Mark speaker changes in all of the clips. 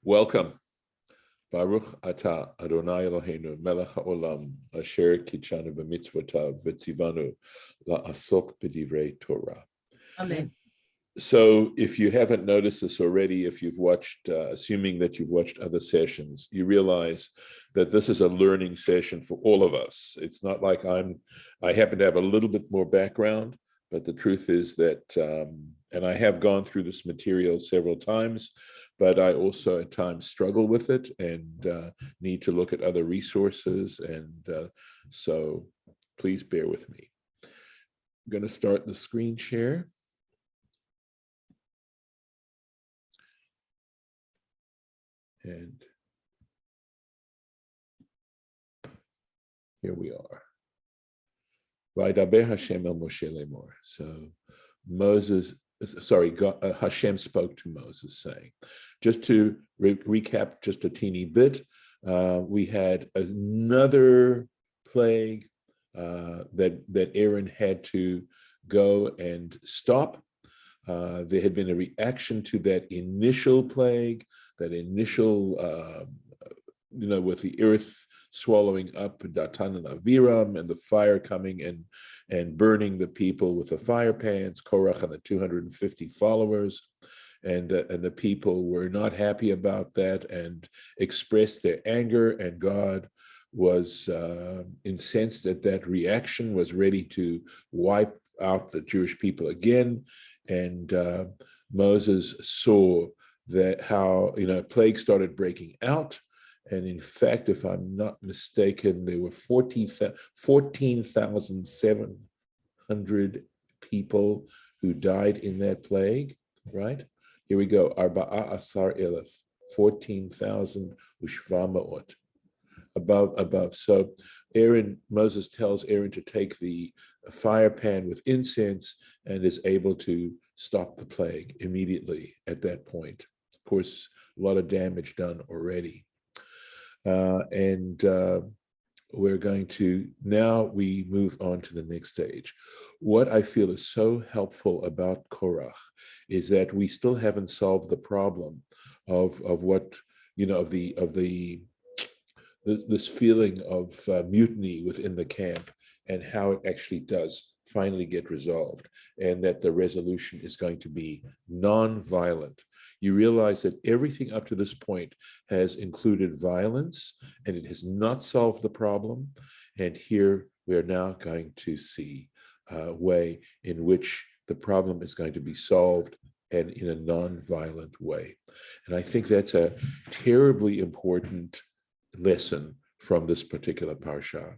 Speaker 1: Welcome. Baruch Ata Adonai Eloheinu Melech HaOlam Asher Kitshanu B'mitzvotav V'tzivanu La'asok B'divrei Torah.
Speaker 2: Amen.
Speaker 1: So if you haven't noticed this already, if you've watched, assuming that you've watched other sessions, you realize that this is a learning session for all of us. It's not like I happen to have a little bit more background, but the truth is that, and I have gone through this material several times, but I also at times struggle with it and need to look at other resources. And so please bear with me. I'm going to start the screen share. And here we are. Vaydaber Hashem el Moshe lemor. So Hashem spoke to Moses saying, just to recap just a teeny bit, we had another plague that Aaron had to go and stop. There had been a reaction to that initial plague, that initial, with the earth swallowing up Datan and Aviram and the fire coming and burning the people with the fire pans, Korach and the 250 followers. And the people were not happy about that and expressed their anger, and God was incensed at that reaction, was ready to wipe out the Jewish people again. And Moses saw that how, plague started breaking out. And in fact, if I'm not mistaken, there were 14,700 people who died in that plague, right? Here we go, Arba'a Asar Elef, 14,000 ushvamaot, above. So Moses tells Aaron to take the fire pan with incense and is able to stop the plague immediately at that point. Of course, a lot of damage done already. We're going to, now we move on to the next stage. What I feel is so helpful about Korach is that we still haven't solved the problem of what, this feeling of mutiny within the camp and how it actually does finally get resolved, and that the resolution is going to be non-violent. You realize that everything up to this point has included violence, and it has not solved the problem. And here we are now going to see a way in which the problem is going to be solved, and in a non-violent way. And I think that's a terribly important lesson from this particular Parsha,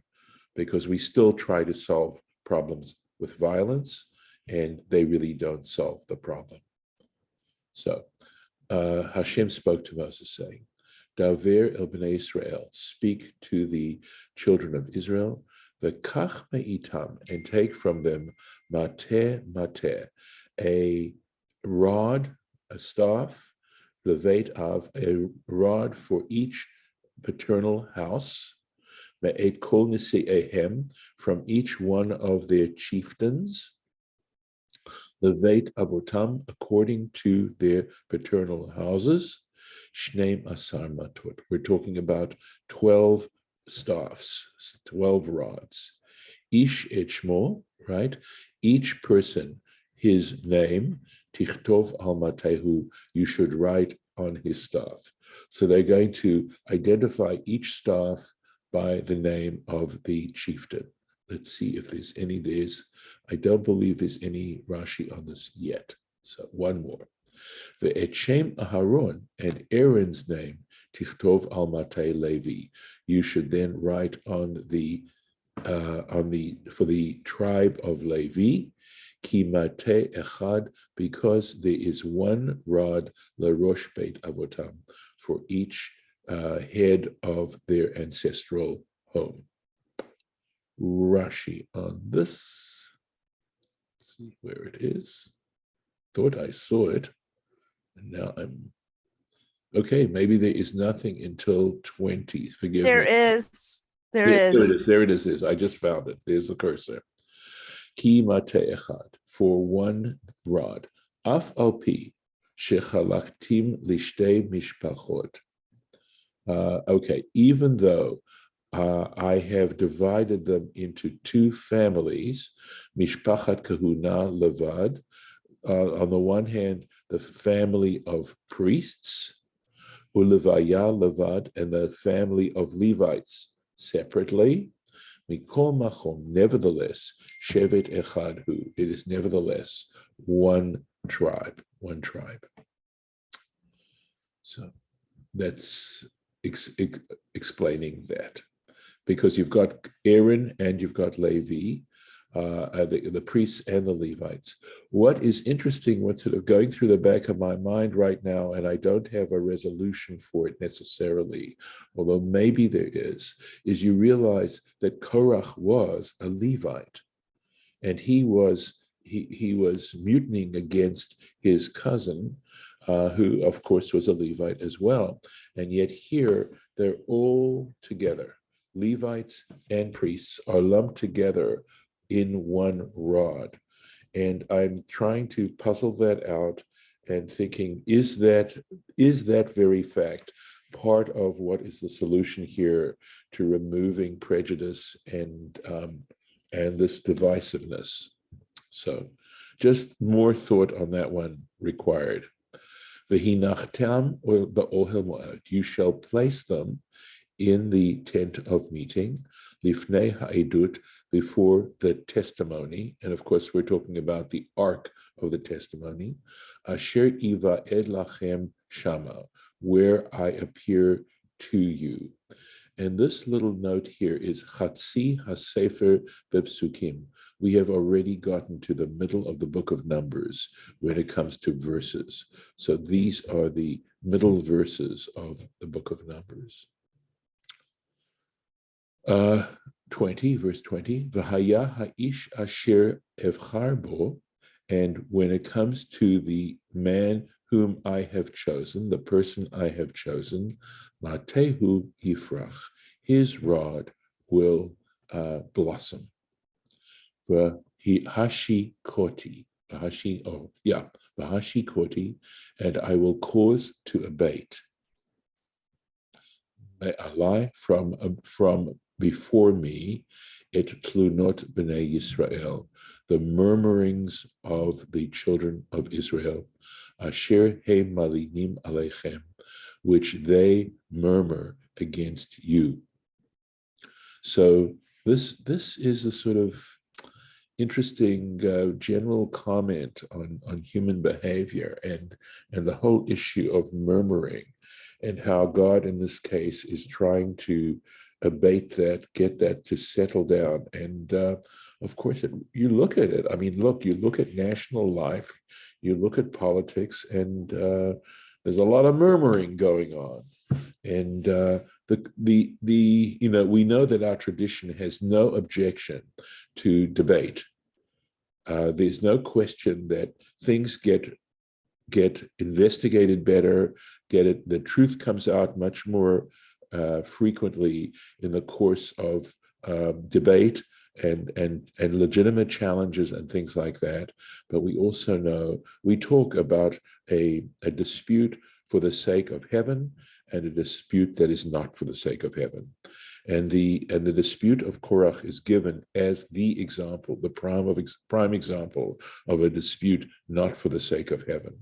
Speaker 1: because we still try to solve problems with violence, and they really don't solve the problem. So Hashem spoke to Moses saying, Daver el bnei Israel, speak to the children of Israel, v'kach me'itam, and take from them mateh, a rod, a staff, leveit av, a rod for each paternal house, me'et kol nisi'ehem, from each one of their chieftains, leveit avotam, according to their paternal houses, shneim asar matot. We're talking about 12 staffs, 12 rods. Ish et shmo, right? Each person, his name, tichtov al matehu, you should write on his staff. So they're going to identify each staff by the name of the chieftain. Let's see if there's any. I don't believe there's any Rashi on this yet. So one more. Ve'et shem Aharon, and Aaron's name, tichtov al matei Levi. You should then write for the tribe of Levi, ki matei echad, because there is one rod lerosh beit avotam, for each head of their ancestral home. Rashi on this. Let's see where it is. Thought I saw it, and now I'm okay. Maybe there is nothing until 20. Forgive me.
Speaker 2: There is.
Speaker 1: There it is. I just found it. There's the cursor. Ki mate echad, for one rod. Af al pi Shechalaktim lishtei mishpachot. Okay, even though I have divided them into two families, Mishpachat Kahuna Levad. On the one hand, the family of priests, Ulevaya Levad, and the family of Levites separately. Mikol Machom, nevertheless, Shevet Echad Hu. It is nevertheless one tribe, one tribe. So that's explaining that. Because you've got Aaron and you've got Levi, the priests and the Levites. What is interesting, what's sort of going through the back of my mind right now, and I don't have a resolution for it necessarily, although maybe there is you realize that Korach was a Levite, and he was mutinying against his cousin, who of course was a Levite as well. And yet here they're all together. Levites and priests are lumped together in one rod. And I'm trying to puzzle that out and thinking, is that very fact part of what is the solution here to removing prejudice and this divisiveness? So just more thought on that one required. V'hinachtam ba'ohel moed. You shall place them in the tent of meeting, lifnei ha'edut, before the testimony. And of course, we're talking about the ark of the testimony. Asher iva'ed lachem shama, where I appear to you. And this little note here is Chatzi HaSefer Bepsukim. We have already gotten to the middle of the book of Numbers when it comes to verses. So these are the middle verses of the book of Numbers. 20, verse 20, V'haya ha'ish asher evchar bo, and when it comes to the man whom I have chosen, the person I have chosen, Matehu Yifrach, his rod will blossom. V'hashi koti, v'hashi koti, and I will cause to abate. Alai from before me, et tlunot b'nei Yisrael, the murmurings of the children of Israel, asher he malinim aleichem, which they murmur against you. So this is a sort of interesting general comment on human behavior and the whole issue of murmuring, and how God in this case is trying to abate that, get that to settle down. And of course, you look at it. I mean, you look at national life, you look at politics, and there's a lot of murmuring going on. And we know that our tradition has no objection to debate. There's no question that things get investigated better, the truth comes out much more frequently in the course of debate and legitimate challenges and things like that. But we also know, we talk about a dispute for the sake of heaven and a dispute that is not for the sake of heaven. And the dispute of Korach is given as the example, the prime example of a dispute not for the sake of heaven.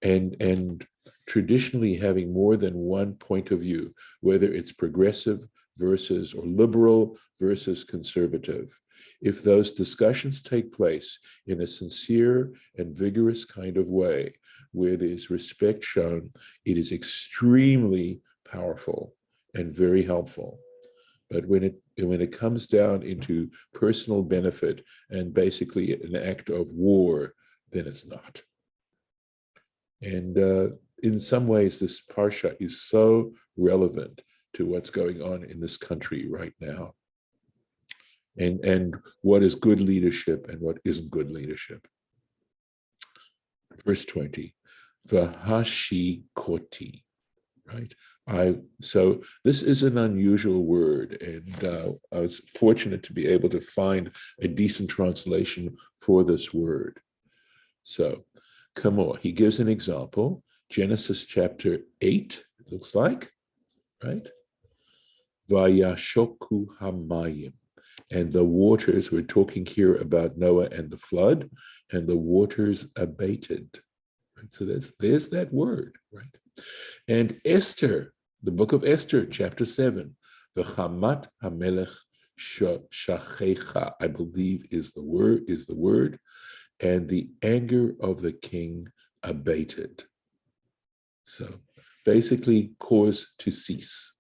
Speaker 1: And traditionally having more than one point of view, whether it's progressive versus or liberal versus conservative. If those discussions take place in a sincere and vigorous kind of way, where there's respect shown, it is extremely powerful and very helpful. But when it comes down into personal benefit and basically an act of war, then it's not. And in some ways, this Parsha is so relevant to what's going on in this country right now. And what is good leadership and what isn't good leadership. Verse 20, V'hashi koti, right? So this is an unusual word, and I was fortunate to be able to find a decent translation for this word. So, Kamor. He gives an example. Genesis chapter 8, it looks like, right? Vayashoku hamayim. And the waters, we're talking here about Noah and the flood, and the waters abated. Right? So there's that word, right? And Esther, the book of Esther, chapter 7, the Chamat HaMelech Shachecha, I believe is the word, and the anger of the king abated. So basically cause to cease.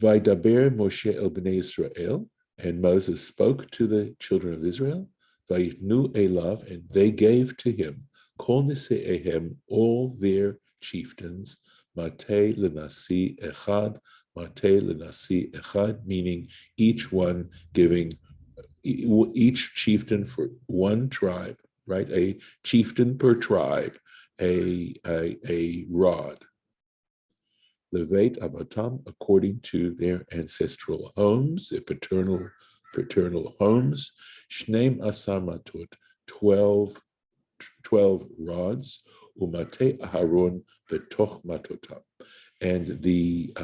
Speaker 1: Vaydaber Moshe el bnei Israel, and Moses spoke to the children of Israel, Vayitnu elav, and they gave to him, Kol nise'ehem, all their chieftains, Matei lenasi echad, meaning each one giving, each chieftain for one tribe, right? A chieftain per tribe, a rod. Leveit Avatam, according to their ancestral homes, their paternal homes, Shneim Asar Matut, 12 rods, Umate Aharon Betoch Matotam. And the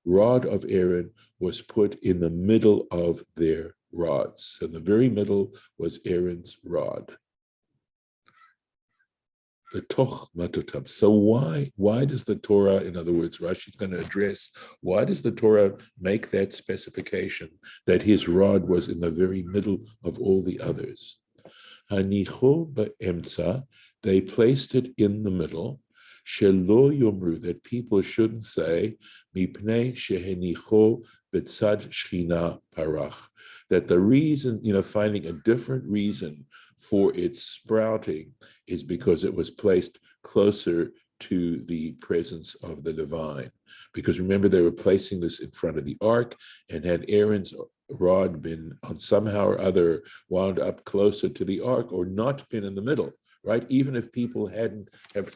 Speaker 1: rod of Aaron was put in the middle of their rods. So the very middle was Aaron's rod. The toch matotam. So why does the Torah, in other words, Rashi is going to address, why does the Torah make that specification that his rod was in the very middle of all the others? Hanicho ba'emtza, they placed it in the middle, shelo yomru, that people shouldn't say, mipnei shehenicho betzad shchina parach, that the reason, finding a different reason for its sprouting is because it was placed closer to the presence of the divine. Because remember, they were placing this in front of the ark, and had Aaron's rod been on somehow or other wound up closer to the ark or not been in the middle, right? Even if people hadn't have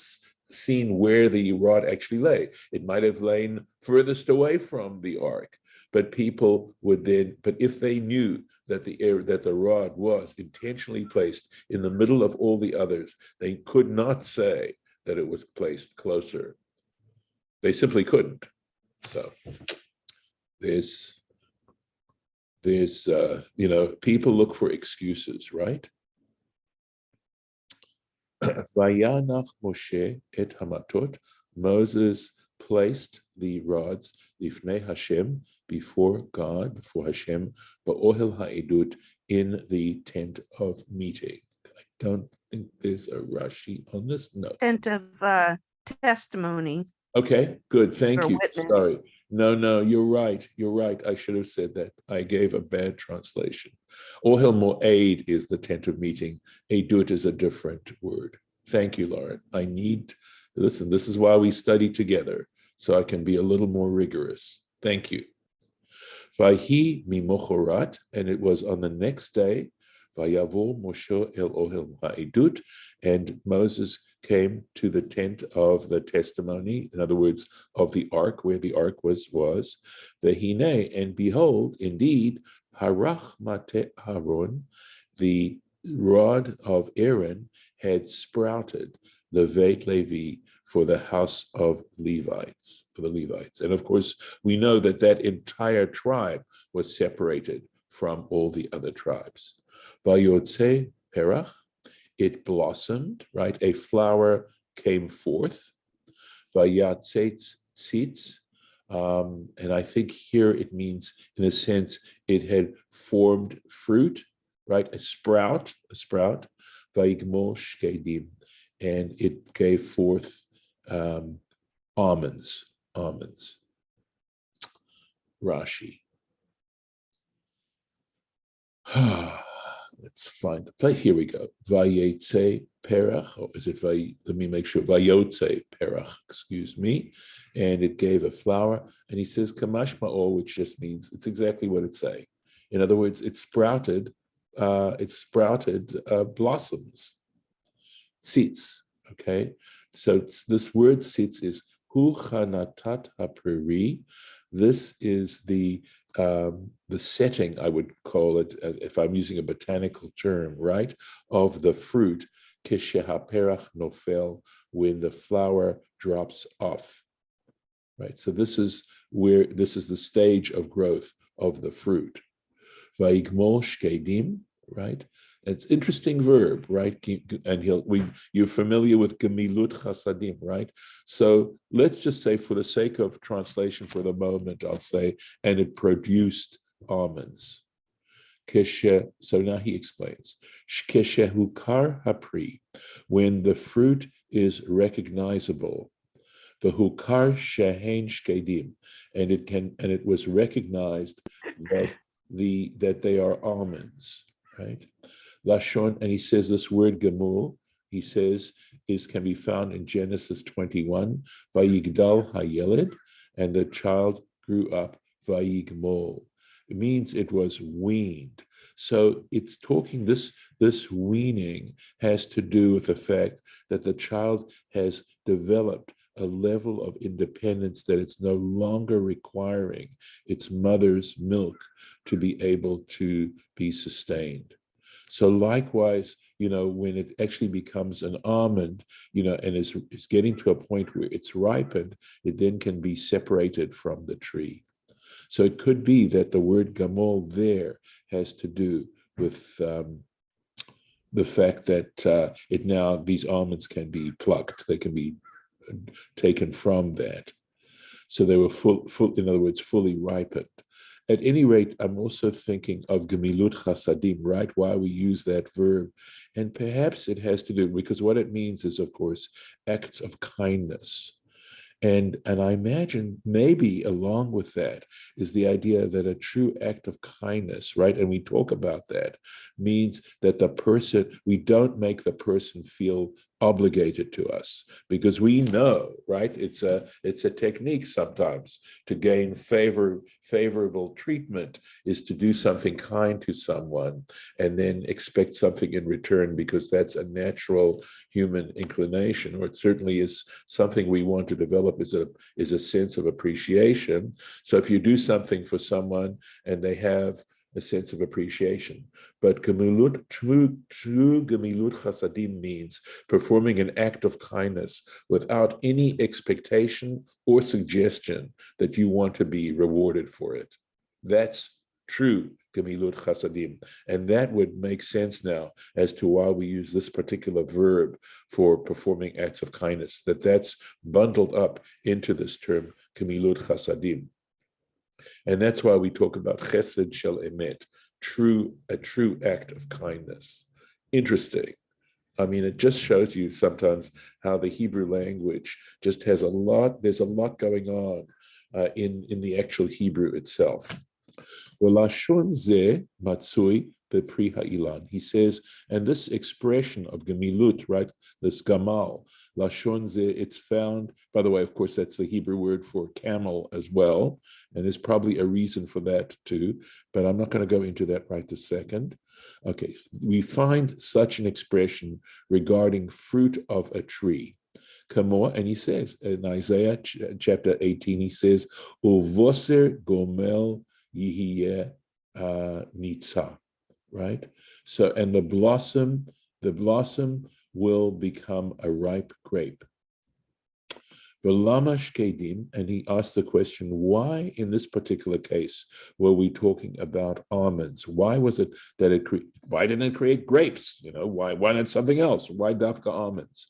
Speaker 1: seen where the rod actually lay, it might have lain furthest away from the ark. But people would then, but if they knew that the rod was intentionally placed in the middle of all the others, they could not say that it was placed closer. They simply couldn't. So there's people look for excuses, right? Vayanach Moshe et hamatot, Moses placed the rods lifnei Hashem, before God, before Hashem, ba'ohel ha'edut, in the tent of meeting. I don't think there's a Rashi on this. No.
Speaker 2: Tent of testimony.
Speaker 1: Okay, good. Thank you.
Speaker 2: Witness.
Speaker 1: Sorry. No, you're right. I should have said that. I gave a bad translation. Ohel mo'ed is the tent of meeting. Edut is a different word. Thank you, Lauren. Listen, this is why we study together, so I can be a little more rigorous. Thank you. Vahi mimochorat, and it was on the next day, Vayavo Moshe el ohel ha'edut, and Moses came to the tent of the testimony, in other words, of the ark, where the ark was. Vehine, and behold, indeed, harach mate Haron, the rod of Aaron had sprouted, levet Levi, for the house of Levites, for the Levites. And of course, we know that that entire tribe was separated from all the other tribes. Vayotze perach, it blossomed, right? A flower came forth. Vayatzetz tzitz, and I think here it means, in a sense, it had formed fruit, right? A sprout. Vayigmol shkedim, and it gave forth almonds. Rashi. Let's find the place. Here we go. Vayetze perach, or is it let me make sure. Vayotze perach, excuse me. And it gave a flower. And he says kamash ma'or, which just means, it's exactly what it's saying. In other words, it sprouted blossoms. Tzitz, okay? So this word tzitz is hu chanatat haperi. This is the the setting, I would call it, if I'm using a botanical term, right, of the fruit, keshehaperach nofel, when the flower drops off, right? So this is the stage of growth of the fruit. Vaigmol shkedim, right? It's interesting verb, right? And you're familiar with gemilut chasadim, right? So let's just say, for the sake of translation for the moment, I'll say, and it produced almonds. So now he explains, Keshehukar hapri, when the fruit is recognizable, v'hukar shehen shkedim, and it was recognized that they are almonds, right? Lashon, and he says this word gemul, he says, can be found in Genesis 21, vayigdal hayeled, and the child grew up, vayigmol. It means it was weaned. So it's talking, this weaning has to do with the fact that the child has developed a level of independence that it's no longer requiring its mother's milk to be able to be sustained. So likewise, when it actually becomes an almond, and is getting to a point where it's ripened, it then can be separated from the tree. So it could be that the word gamol there has to do with the fact that these almonds can be plucked, they can be taken from that. So they were in other words, fully ripened. At any rate, I'm also thinking of gemilut chasadim, right? Why we use that verb. And perhaps it has to do, because what it means is, of course, acts of kindness. And I imagine maybe along with that is the idea that a true act of kindness, right? And we talk about that, means that we don't make the person feel obligated to us, because we know, right? It's a technique sometimes to gain favorable treatment, is to do something kind to someone and then expect something in return, because that's a natural human inclination, or it certainly is something we want to develop, is a sense of appreciation. So if you do something for someone and they have a sense of appreciation. But true gemilut chasadim means performing an act of kindness without any expectation or suggestion that you want to be rewarded for it. That's true gemilut chasadim. And that would make sense now as to why we use this particular verb for performing acts of kindness, that's bundled up into this term gemilut chasadim. And that's why we talk about chesed shel emet, a true act of kindness. Interesting. I mean, it just shows you sometimes how the Hebrew language just has there's a lot going on in the actual Hebrew itself. Lashon ze matsui bepri ha'ilan. He says, and this expression of gemilut, right, this gamal, lashon ze, it's found, by the way, of course, that's the Hebrew word for camel as well, and there's probably a reason for that too, but I'm not going to go into that right this second. Okay, we find such an expression regarding fruit of a tree. Kamor, and he says in Isaiah chapter 18, he says, Uvoser gomel yihiyeh nitza, right? So, and the blossom will become a ripe grape. V'lama shkedim, and he asked the question, why in this particular case were we talking about almonds? Why was it that why didn't it create grapes? Why not something else? Why dafka almonds?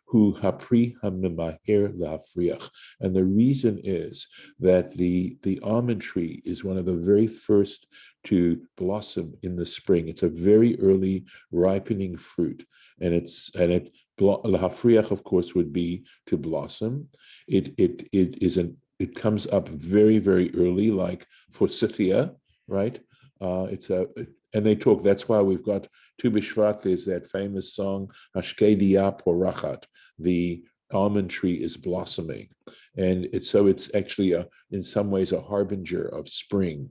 Speaker 1: Hu hapri hamimaher la'afriach. And the reason is that the almond tree is one of the very first to blossom in the spring. It's a very early ripening fruit, and L'hafriach, of course, would be to blossom. It comes up very, very early, like forsythia, right? And they talk. That's why we've got Tu B'Shvat. There's that famous song Hashkedia Porachat. The almond tree is blossoming, and it's actually in some ways a harbinger of spring.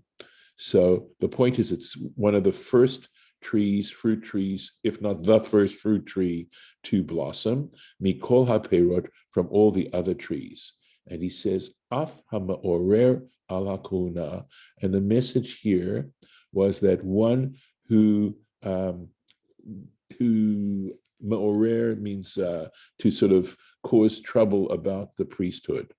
Speaker 1: So the point is, it's one of the first fruit trees, if not the first fruit tree to blossom, mikol haperot, from all the other trees. And he says, Af ha'ma'orer al ha'kuna. And the message here was that one who ma'orer means to sort of cause trouble about the priesthood,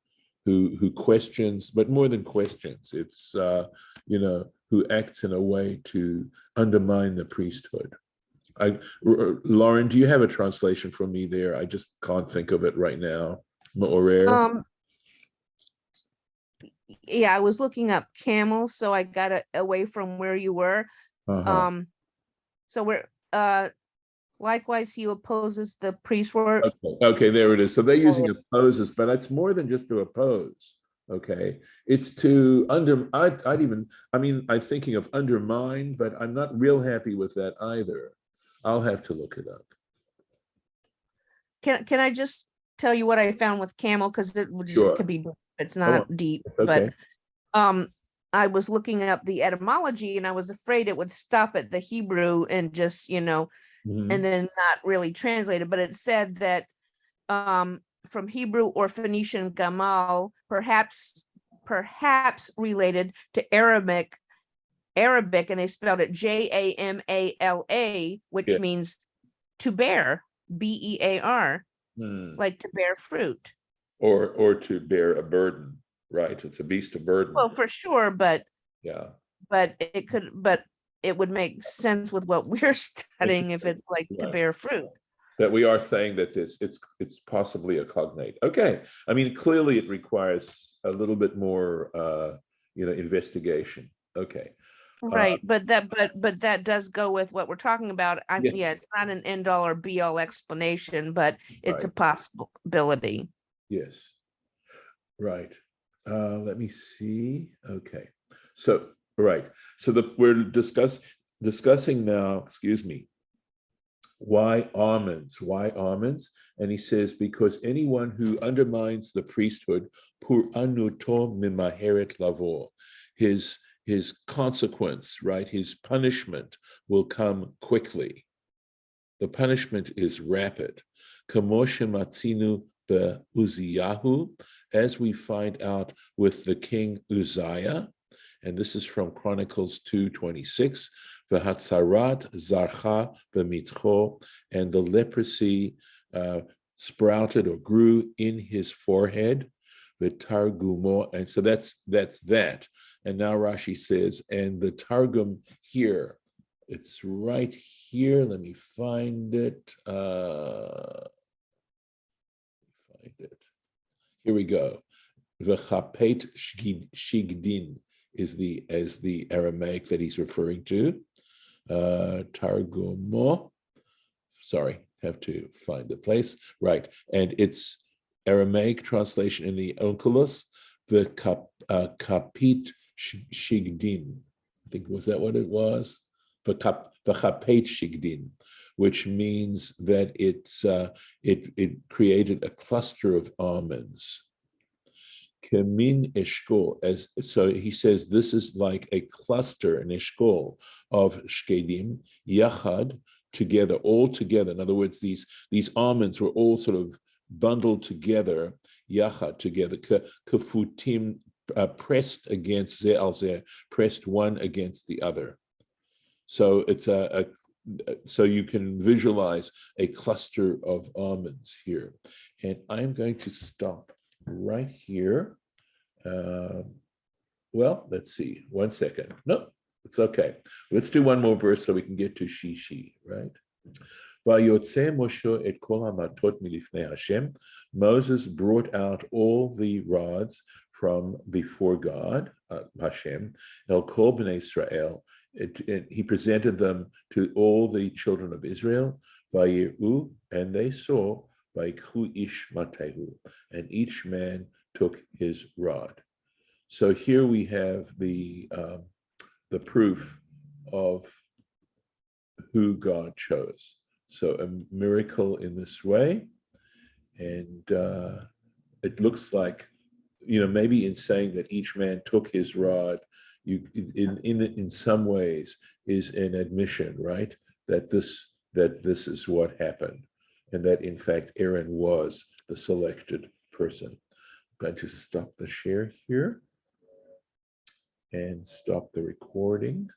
Speaker 1: who questions, but more than questions, it's who acts in a way to undermine the priesthood. Lauren, do you have a translation for me there? I just can't think of it right now. Ma'orer.
Speaker 2: Yeah, I was looking up camel, so I got away from where you were.
Speaker 1: Uh-huh.
Speaker 2: So we're likewise he opposes the priest work.
Speaker 1: Okay, there it is. So they're using opposes, but it's more than just to oppose. Okay, it's to I'm thinking of undermine, but I'm not real happy with that either. I'll have to look it up.
Speaker 2: Can I just tell you what I found with camel, because it would just
Speaker 1: Sure.
Speaker 2: could be, it's
Speaker 1: Come
Speaker 2: not
Speaker 1: on.
Speaker 2: deep,
Speaker 1: Okay.
Speaker 2: but I was looking up the etymology and I was afraid it would stop at the Hebrew and just,
Speaker 1: Mhm.
Speaker 2: and then not really translate it. But it said that from Hebrew or Phoenician gamal, perhaps related to Arabic, and they spelled it Jamala, which
Speaker 1: Yeah.
Speaker 2: means to bear, Bear, like to bear fruit.
Speaker 1: Or to bear a burden, right? It's a beast of burden.
Speaker 2: Well, for sure, but
Speaker 1: Yeah.
Speaker 2: it would make sense with what we're studying if it's like to
Speaker 1: Right.
Speaker 2: bear fruit.
Speaker 1: That we are saying that it's possibly a cognate. Okay. I mean, clearly it requires a little bit more investigation. Okay.
Speaker 2: Right, but that does go with what we're talking about.
Speaker 1: Yes.
Speaker 2: Yeah, it's not an end all or be all explanation, but it's a
Speaker 1: Right.
Speaker 2: possibility.
Speaker 1: Yes. Right. Let me see. Okay. So, right. So we're discussing now, excuse me, why almonds? Why almonds? And he says, because anyone who undermines the priesthood, pur anuto mimaheret lavor, his consequence, right? His punishment will come quickly. The punishment is rapid. Kamoshe matzinu be'Uziyahu, as we find out with the king Uzziah, and this is from Chronicles 2:26. V'hatzarat zarcha b'mitzcho, and the leprosy sprouted or grew in his forehead. V'targumo, and so that's that. And now Rashi says, and the targum here, it's right here. Let me find it. Here we go. V'chapet shigdin is the Aramaic that he's referring to. Targumo. Sorry, have to find the place. Right, and it's Aramaic translation in the Onkelos. V'kapit shigdin. I think, was that what it was? V'chapet shigdin, which means that it created a cluster of almonds. Kemin eshkol, so he says this is like a cluster, an eshkol of shkedim, yachad, together, all together. In other words, these almonds were all sort of bundled together, yachad, together, kefutim, pressed against ze al ze, pressed one against the other. So it's so you can visualize a cluster of almonds here. And I'm going to stop right here. Well, let's see, 1 second. No, it's okay. Let's do one more verse so we can get to Shishi, right? Moses brought out all the rods from before God, Hashem, El Kol B'nai Israel. He presented them to all the children of Israel, Vayiru, and they saw, Vayikhu ish matehu, and each man took his rod. So here we have the proof of who God chose. So a miracle in this way, and it looks like, maybe in saying that each man took his rod, in some ways is an admission, right? That this is what happened, and that in fact Aaron was the selected person. going to stop the share here and stop the recording.